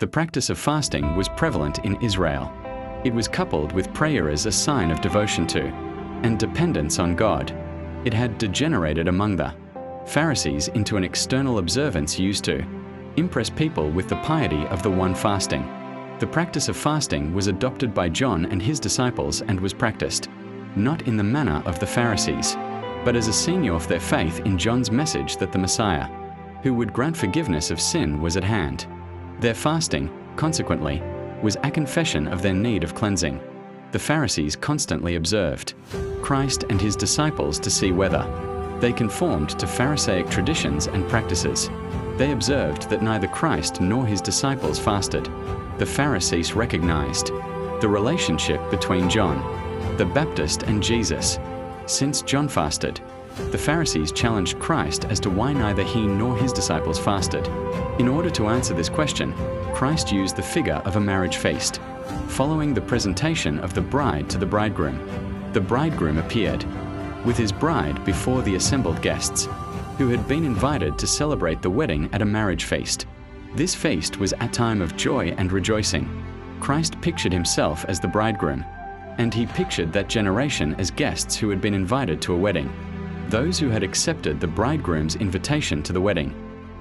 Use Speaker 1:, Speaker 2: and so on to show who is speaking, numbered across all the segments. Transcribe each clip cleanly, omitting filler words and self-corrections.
Speaker 1: The practice of fasting was prevalent in Israel. It was coupled with prayer as a sign of devotion to and dependence on God. It had degenerated among the Pharisees into an external observance used to impress people with the piety of the one fasting. The practice of fasting was adopted by John and his disciples and was practiced, not in the manner of the Pharisees, but as a sign of their faith in John's message that the Messiah, who would grant forgiveness of sin, was at hand. Their fasting, consequently, was a confession of their need of cleansing. The Pharisees constantly observed Christ and his disciples to see whether they conformed to Pharisaic traditions and practices. They observed that neither Christ nor his disciples fasted. The Pharisees recognized the relationship between John the Baptist and Jesus. Since John fasted, the Pharisees challenged Christ as to why neither he nor his disciples fasted. In order to answer this question, Christ used the figure of a marriage feast. Following the presentation of the bride to the bridegroom, the bridegroom appeared with his bride before the assembled guests, who had been invited to celebrate the wedding at a marriage feast. This feast was a time of joy and rejoicing. Christ pictured himself as the bridegroom, and he pictured that generation as guests who had been invited to a wedding. Those who had accepted the bridegroom's invitation to the wedding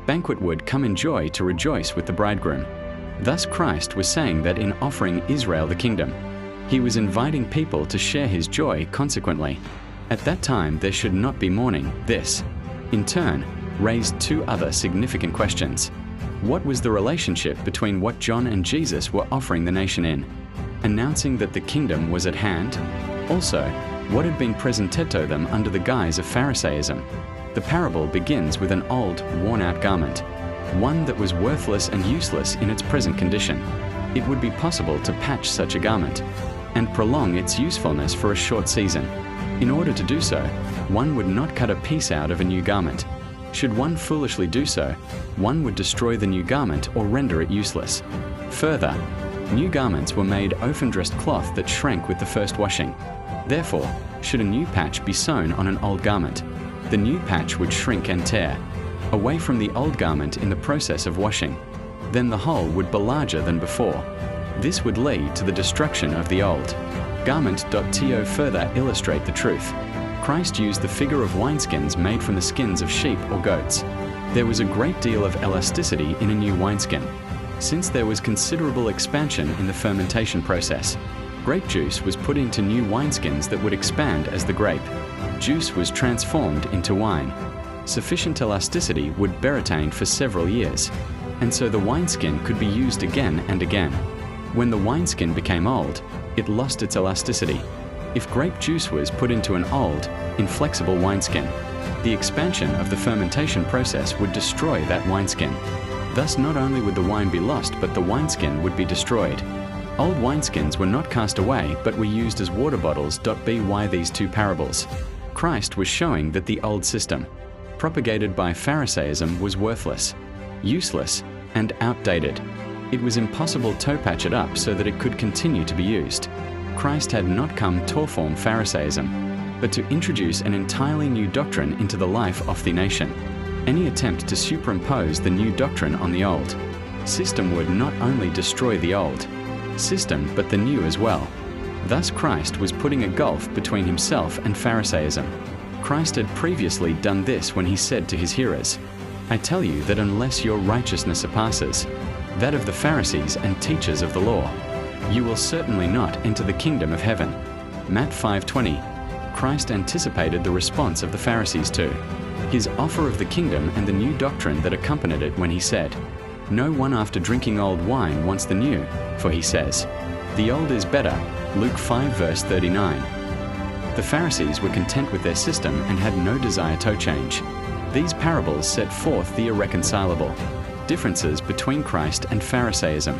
Speaker 1: banquet would come in joy to rejoice with the bridegroom. Thus Christ was saying that in offering Israel the kingdom, he was inviting people to share his joy consequently. At that time there should not be mourning. This, in turn, raised two other significant questions. What was the relationship between what John and Jesus were offering the nation in, announcing that the kingdom was at hand? Also, what had been presented to them under the guise of Pharisaism? The parable begins with an old, worn-out garment, one that was worthless and useless in its present condition. It would be possible to patch such a garment and prolong its usefulness for a short season. In order to do so, one would not cut a piece out of a new garment. Should one foolishly do so, one would destroy the new garment or render it useless. Further, new garments were made oven-dressed cloth that shrank with the first washing. Therefore, should a new patch be sewn on an old garment, the new patch would shrink and tear away from the old garment in the process of washing. Then the whole would be larger than before. This would lead to the destruction of the old garment. To further illustrate the truth, Christ used the figure of wineskins made from the skins of sheep or goats. There was a great deal of elasticity in a new wineskin, since there was considerable expansion in the fermentation process. Grape juice was put into new wineskins that would expand as the grape juice was transformed into wine. Sufficient elasticity would be retained for several years, and so the wineskin could be used again and again. When the wineskin became old, it lost its elasticity. If grape juice was put into an old, inflexible wineskin, the expansion of the fermentation process would destroy that wineskin. Thus, not only would the wine be lost, but the wineskin would be destroyed. Old wineskins were not cast away, but were used as water bottles. By these two parables, Christ was showing that the old system, propagated by Pharisaism, was worthless, useless, and outdated. It was impossible to patch it up so that it could continue to be used. Christ had not come to form Pharisaism, but to introduce an entirely new doctrine into the life of the nation. Any attempt to superimpose the new doctrine on the old system would not only destroy the old system, but the new as well. Thus Christ was putting a gulf between himself and Pharisaism. Christ had previously done this when he said to his hearers, "I tell you that unless your righteousness surpasses that of the Pharisees and teachers of the law, you will certainly not enter the kingdom of heaven." Matt 5:20. Christ anticipated the response of the Pharisees to his offer of the kingdom and the new doctrine that accompanied it when he said, "No one after drinking old wine wants the new, for he says, the old is better." Luke 5 verse 39. The Pharisees were content with their system and had no desire to change. These parables set forth the irreconcilable differences between Christ and Pharisaism.